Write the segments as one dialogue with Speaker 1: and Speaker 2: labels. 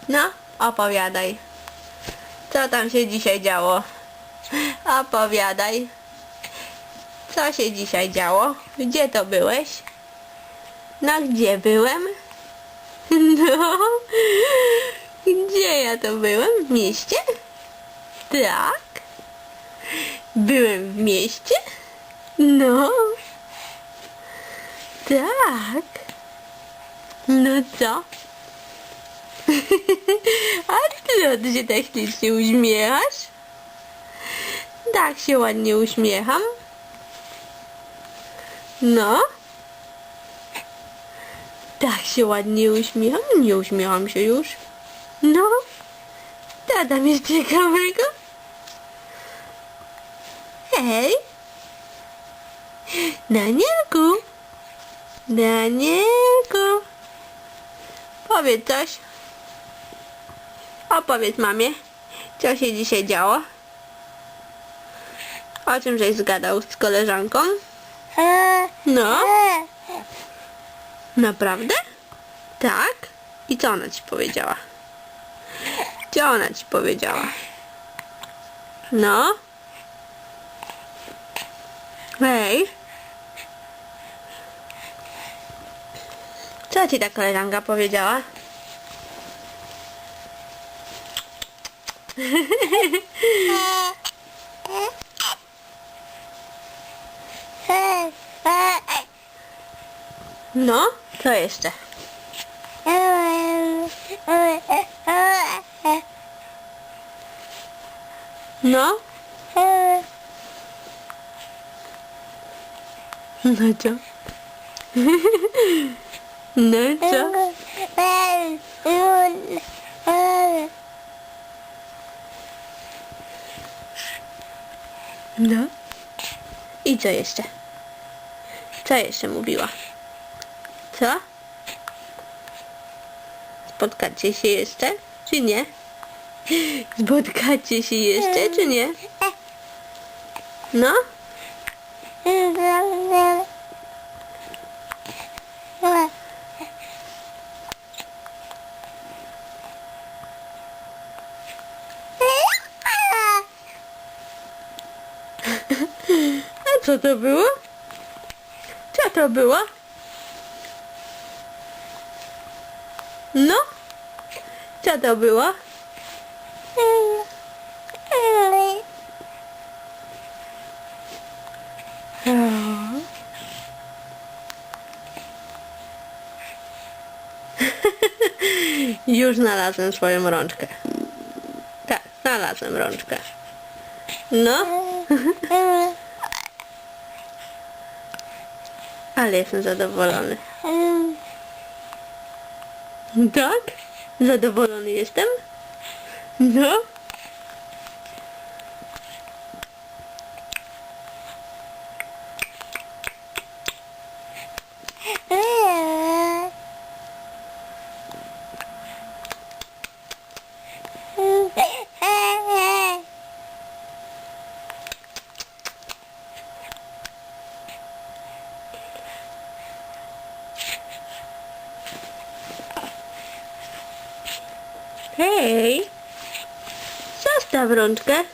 Speaker 1: No, opowiadaj. Co tam się dzisiaj działo? Opowiadaj. Co się dzisiaj działo? Gdzie to byłeś? No, gdzie byłem? No, gdzie ja to byłem? W mieście? Tak. Byłem w mieście? No. Tak. No co? A ty się tak ślicznie uśmiechasz? Tak się ładnie uśmiecham. No. Tak się ładnie uśmiecham. Nie uśmiecham się już. No. Co tam jest ciekawego? Hej. Danielku. Danielku. Powiedz coś. Opowiedz mamie, co się dzisiaj działo. O czym żeś zgadał z koleżanką? No. Naprawdę? Tak? I co ona ci powiedziała? Co ona ci powiedziała? No? Hej? Co ci ta koleżanka powiedziała? No? Co jeszcze? No? No co? No co? No? I co jeszcze? Co jeszcze mówiła? Co? Spotkacie się jeszcze, czy nie? Spotkacie się jeszcze, czy nie? No? A co to było? Co to było? No? Co to było? Już znalazłem swoją rączkę. Tak, znalazłem rączkę. No? Ale jestem zadowolony. Tak? Zadowolony jestem? No? Hej! Zostaw rączkę.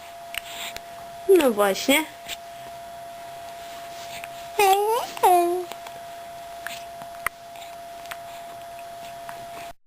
Speaker 1: No właśnie.